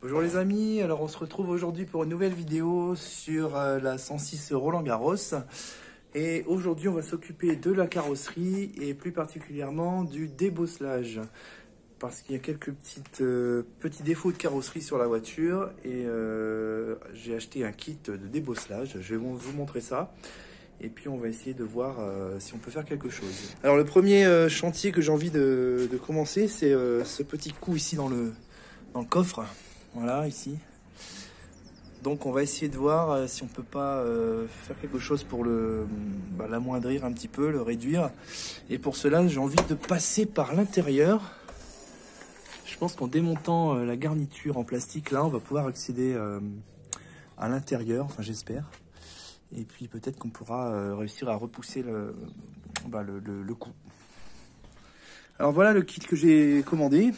Bonjour les amis, alors on se retrouve aujourd'hui pour une nouvelle vidéo sur la 106 Roland Garros. Et aujourd'hui on va s'occuper de la carrosserie et plus particulièrement du débosselage. Parce qu'il y a quelques petits défauts de carrosserie sur la voiture et j'ai acheté un kit de débosselage. Je vais vous montrer ça. Et puis on va essayer de voir si on peut faire quelque chose. Alors le premier chantier que j'ai envie de commencer, c'est ce petit coup ici dans le coffre. Voilà, ici. Donc on va essayer de voir si on peut pas faire quelque chose pour l'amoindrir un petit peu, le réduire. Et pour cela, j'ai envie de passer par l'intérieur. Je pense qu'en démontant la garniture en plastique, là, on va pouvoir accéder à l'intérieur, enfin j'espère. Et puis peut-être qu'on pourra réussir à repousser le coup. Alors voilà le kit que j'ai commandé.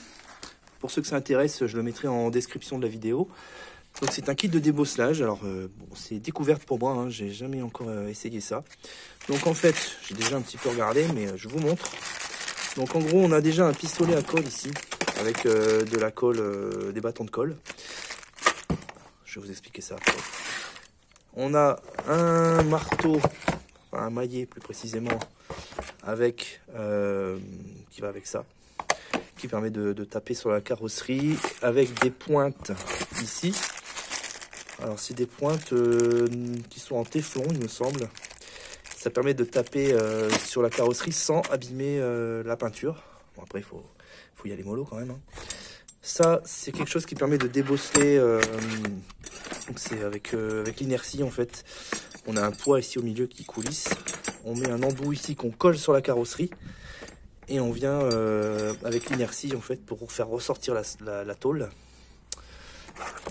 Pour ceux que ça intéresse, je le mettrai en description de la vidéo. Donc c'est un kit de débosselage. Alors bon, c'est découverte pour moi, hein. J'ai jamais encore essayé ça. Donc en fait, j'ai déjà un petit peu regardé, mais je vous montre. Donc en gros, on a déjà un pistolet à colle ici, avec de la colle, des bâtons de colle. Je vais vous expliquer ça après. On a un marteau, enfin un maillet plus précisément, avec qui va avec ça, qui permet de taper sur la carrosserie avec des pointes ici. Alors c'est des pointes qui sont en téflon, il me semble. Ça permet de taper sur la carrosserie sans abîmer la peinture. Bon, après il faut y aller mollo quand même, hein. Ça c'est quelque chose qui permet de débosseler. Donc c'est avec l'inertie en fait. On a un poids ici au milieu qui coulisse. On met un embout ici qu'on colle sur la carrosserie. Et on vient avec l'inertie en fait pour faire ressortir la tôle.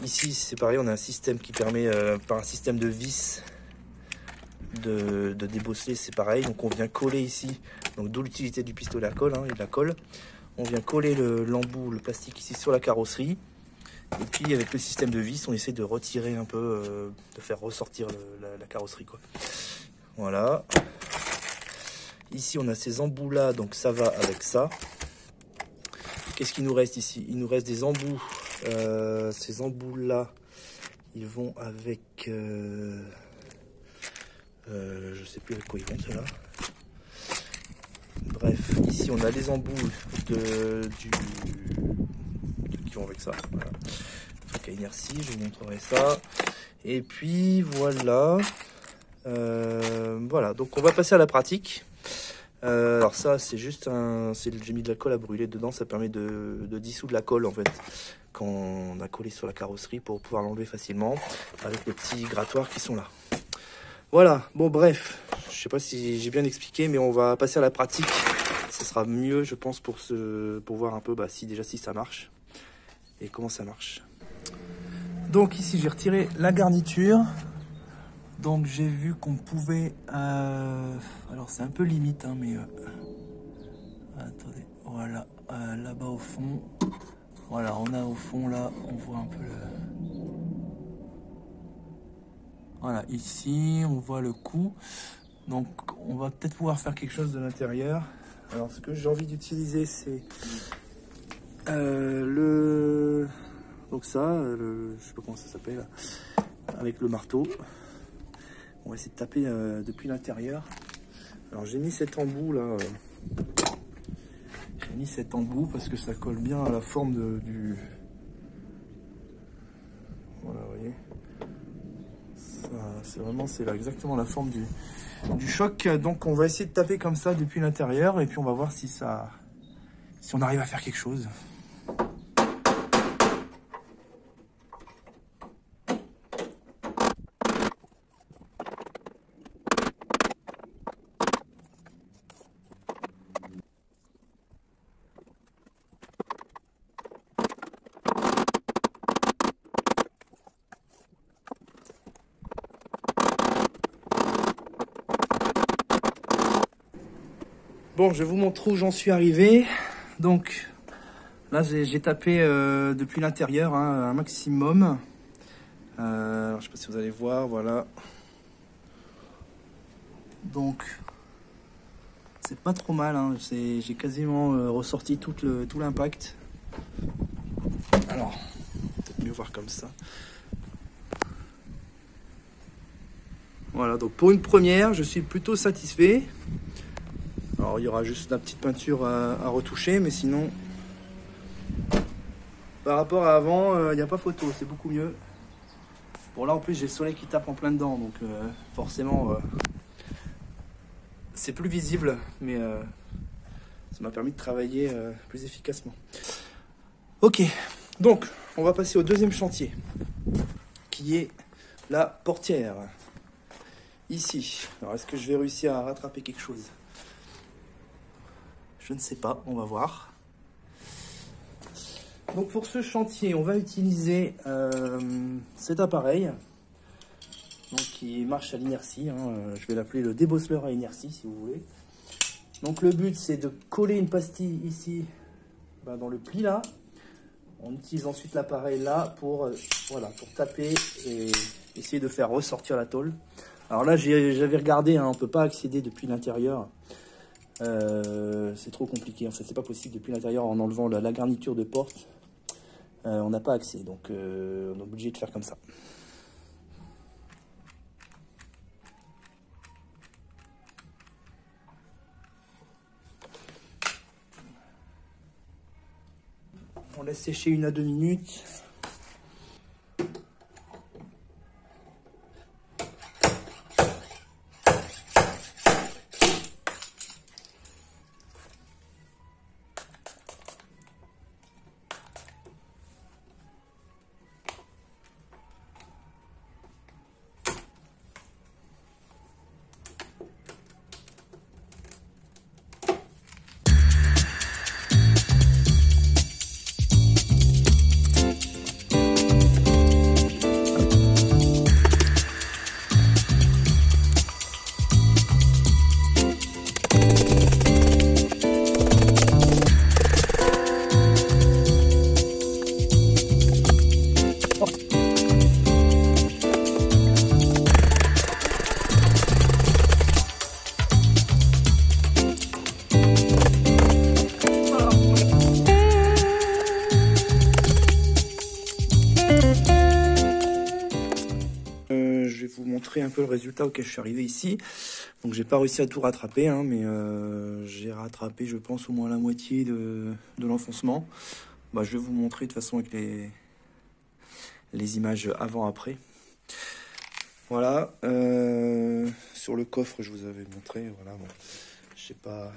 Ici c'est pareil, on a un système qui permet par un système de vis de débosseler, c'est pareil. Donc on vient coller ici, donc d'où l'utilité du pistolet à colle, hein, et de la colle. On vient coller l'embout, le plastique ici sur la carrosserie. Et puis avec le système de vis, on essaie de retirer un peu, de faire ressortir la carrosserie, quoi. Voilà. Ici, on a ces embouts-là, donc ça va avec ça. Qu'est-ce qu'il nous reste ici? Il nous reste des embouts. Ces embouts-là, ils vont avec... je sais plus avec quoi ils vont, ceux-là. Bref, ici, on a des embouts qui vont avec ça. Voilà. Donc à inertie, je vous montrerai ça. Et puis, voilà. Voilà, donc on va passer à la pratique. Alors ça c'est juste j'ai mis de la colle à brûler dedans, ça permet de dissoudre la colle en fait quand on a collé sur la carrosserie pour pouvoir l'enlever facilement avec les petits grattoirs qui sont là. Voilà, bon bref, je sais pas si j'ai bien expliqué, mais on va passer à la pratique. Ce sera mieux je pense pour voir un peu si ça marche et comment ça marche. Donc ici j'ai retiré la garniture. Donc j'ai vu qu'on pouvait, alors c'est un peu limite, hein, mais attendez, voilà, là-bas au fond, voilà, on a au fond là, on voit un peu voilà, ici on voit le coup, donc on va peut-être pouvoir faire quelque chose de l'intérieur. Alors ce que j'ai envie d'utiliser c'est donc ça, je sais pas comment ça s'appelle, avec le marteau. On va essayer de taper depuis l'intérieur. Alors j'ai mis cet embout là. J'ai mis cet embout parce que ça colle bien à la forme du... Voilà, vous voyez. C'est là exactement la forme du choc. Donc on va essayer de taper comme ça depuis l'intérieur. Et puis on va voir si on arrive à faire quelque chose. Bon, je vous montre où j'en suis arrivé. Donc là, j'ai tapé depuis l'intérieur, hein, un maximum. Alors, je sais pas si vous allez voir, voilà. Donc, c'est pas trop mal, hein. J'ai quasiment ressorti tout l'impact. Alors, peut-être mieux mieux voir comme ça. Voilà, donc pour une première, je suis plutôt satisfait. Alors il y aura juste la petite peinture à retoucher, mais sinon, par rapport à avant, il n'y a pas photo, c'est beaucoup mieux. Bon là en plus j'ai le soleil qui tape en plein dedans, donc forcément c'est plus visible, mais ça m'a permis de travailler plus efficacement. Ok, donc on va passer au deuxième chantier, qui est la portière. Ici, alors est-ce que je vais réussir à rattraper quelque chose? Je ne sais pas, on va voir. Donc pour ce chantier, on va utiliser cet appareil donc, qui marche à l'inertie. Je vais l'appeler le débosseleur à inertie si vous voulez. Donc le but c'est de coller une pastille ici dans le pli là. On utilise ensuite l'appareil là pour, voilà, pour taper et essayer de faire ressortir la tôle. Alors là j'avais regardé, on ne peut pas accéder depuis l'intérieur. C'est trop compliqué, en fait c'est pas possible depuis l'intérieur en enlevant la garniture de porte. On n'a pas accès, donc on est obligé de faire comme ça. On laisse sécher 1 à 2 minutes. Je vais vous montrer un peu le résultat auquel je suis arrivé ici. Donc j'ai pas réussi à tout rattraper, mais j'ai rattrapé je pense au moins la moitié de l'enfoncement. Je vais vous montrer de toute façon avec les images avant-après. Voilà, sur le coffre je vous avais montré, voilà, bon, j'ai pas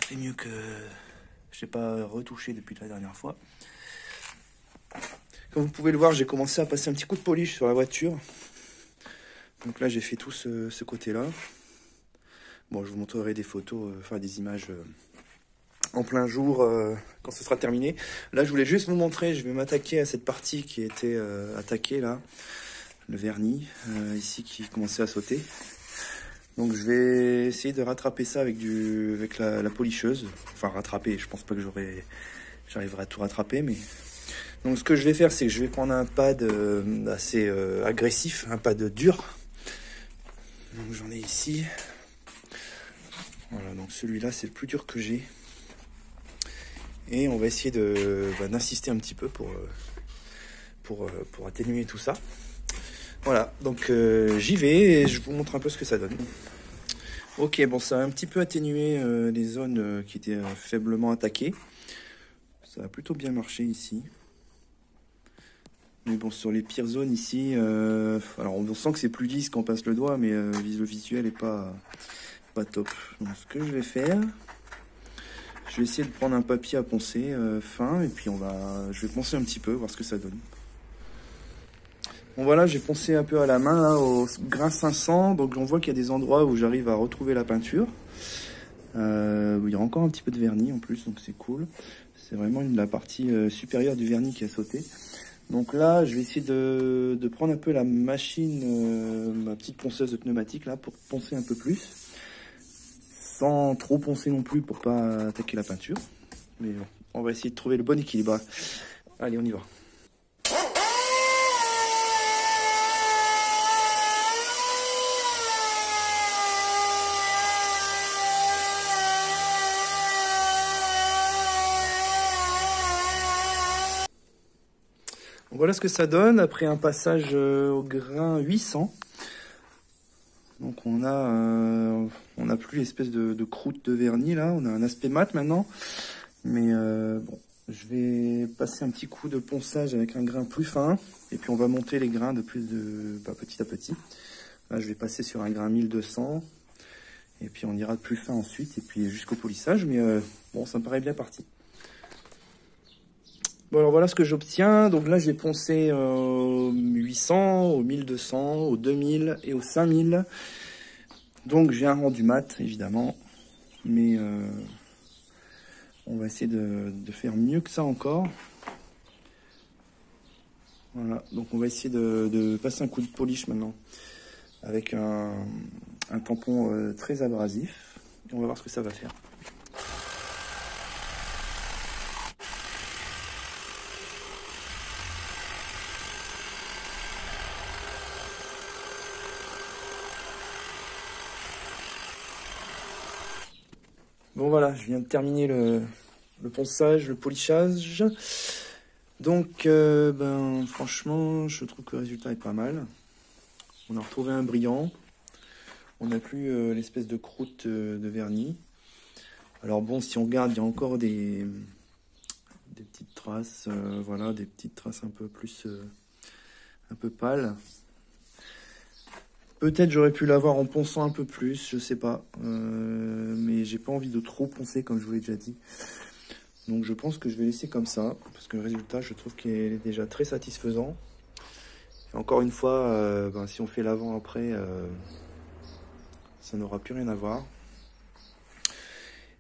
fait mieux que... J'ai pas retouché depuis la dernière fois. Comme vous pouvez le voir, j'ai commencé à passer un petit coup de polish sur la voiture. Donc là, j'ai fait tout ce côté-là. Bon, je vous montrerai des photos, enfin des images en plein jour quand ce sera terminé. Là, je voulais juste vous montrer, je vais m'attaquer à cette partie qui était attaquée là. Le vernis, ici, qui commençait à sauter. Donc je vais essayer de rattraper ça avec la policheuse. Enfin, rattraper, je pense pas que j'arriverai à tout rattraper, mais... Donc ce que je vais faire, c'est que je vais prendre un pad assez agressif, un pad dur. Donc j'en ai ici. Voilà, donc celui-là c'est le plus dur que j'ai. Et on va essayer d'insister un petit peu pour atténuer tout ça. Voilà, donc j'y vais et je vous montre un peu ce que ça donne. Ok, bon, ça a un petit peu atténué les zones qui étaient faiblement attaquées. Ça a plutôt bien marché ici. Mais bon, sur les pires zones ici, alors on sent que c'est plus lisse quand on passe le doigt, mais le visuel est pas top. Donc ce que je vais faire, je vais essayer de prendre un papier à poncer fin, et puis je vais poncer un petit peu, voir ce que ça donne. Bon voilà, j'ai poncé un peu à la main là, au grain 500, donc on voit qu'il y a des endroits où j'arrive à retrouver la peinture. Il y a encore un petit peu de vernis en plus, donc c'est cool. C'est vraiment la partie supérieure du vernis qui a sauté. Donc là, je vais essayer de prendre un peu la machine, ma petite ponceuse de pneumatique là, pour poncer un peu plus. Sans trop poncer non plus pour pas attaquer la peinture. Mais bon, on va essayer de trouver le bon équilibre. Allez, on y va. Voilà ce que ça donne après un passage au grain 800. Donc on a plus l'espèce de croûte de vernis là, on a un aspect mat maintenant. Mais bon, je vais passer un petit coup de ponçage avec un grain plus fin. Et puis on va monter les grains petit à petit. Là je vais passer sur un grain 1200. Et puis on ira de plus fin ensuite, et puis jusqu'au polissage. Mais bon, ça me paraît bien parti. Bon, alors voilà ce que j'obtiens. Donc là, j'ai poncé au 800, au 1200, au 2000 et au 5000. Donc j'ai un rendu mat, évidemment. Mais on va essayer de faire mieux que ça encore. Voilà, donc on va essayer de passer un coup de polish maintenant. Avec un tampon très abrasif. Et on va voir ce que ça va faire. Bon voilà, je viens de terminer le ponçage, le polissage. Donc franchement, je trouve que le résultat est pas mal. On a retrouvé un brillant. On n'a plus l'espèce de croûte de vernis. Alors bon, si on regarde, il y a encore des petites traces, voilà, des petites traces un peu plus, un peu pâles. Peut-être j'aurais pu l'avoir en ponçant un peu plus, je sais pas. Mais j'ai pas envie de trop poncer comme je vous l'ai déjà dit. Donc je pense que je vais laisser comme ça, parce que le résultat, je trouve qu'il est déjà très satisfaisant. Et encore une fois, si on fait l'avant-après, ça n'aura plus rien à voir.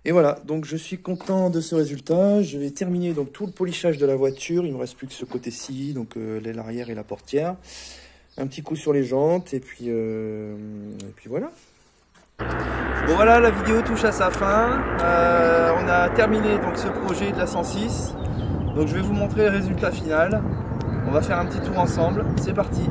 Et voilà, donc je suis content de ce résultat. Je vais terminer donc tout le polissage de la voiture. Il me reste plus que ce côté-ci, donc l'aile arrière et la portière. Un petit coup sur les jantes, et puis voilà. Bon voilà, la vidéo touche à sa fin. On a terminé donc ce projet de la 106. Donc je vais vous montrer le résultat final. On va faire un petit tour ensemble. C'est parti.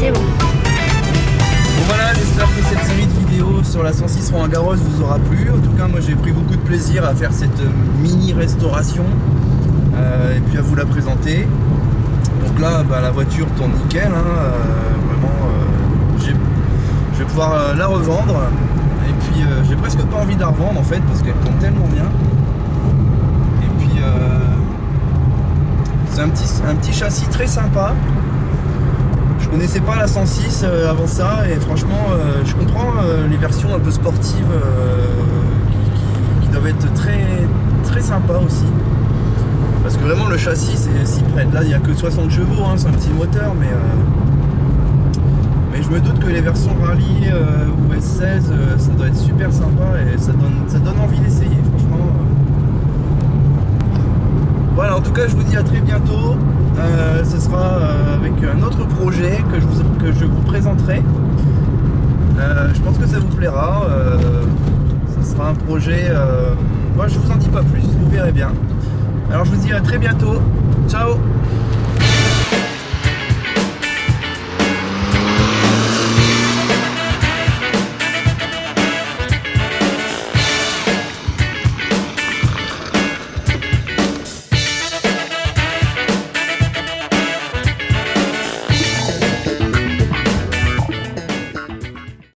C'est bon. Bon voilà, j'espère que cette série de vidéos sur la 106 Roland-Garros vous aura plu. En tout cas, moi j'ai pris beaucoup de plaisir à faire cette mini restauration et puis à vous la présenter. Donc là, la voiture tourne nickel, hein, vraiment. Je vais pouvoir la revendre. Et puis j'ai presque pas envie de la revendre en fait parce qu'elle tourne tellement bien. Et puis c'est un petit châssis très sympa. Je connaissais pas la 106 avant ça et franchement je comprends les versions un peu sportives qui doivent être très sympas aussi. Parce que vraiment le châssis s'y prête. Là il n'y a que 60 chevaux, hein, c'est un petit moteur, mais je me doute que les versions rallye ou S16 ça doit être super sympa et ça donne envie d'essayer franchement. Voilà, en tout cas je vous dis à très bientôt. Ce sera avec un autre projet que je vous présenterai. Je pense que ça vous plaira. Ce sera un projet... moi je vous en dis pas plus, vous verrez bien. Alors je vous dis à très bientôt. Ciao!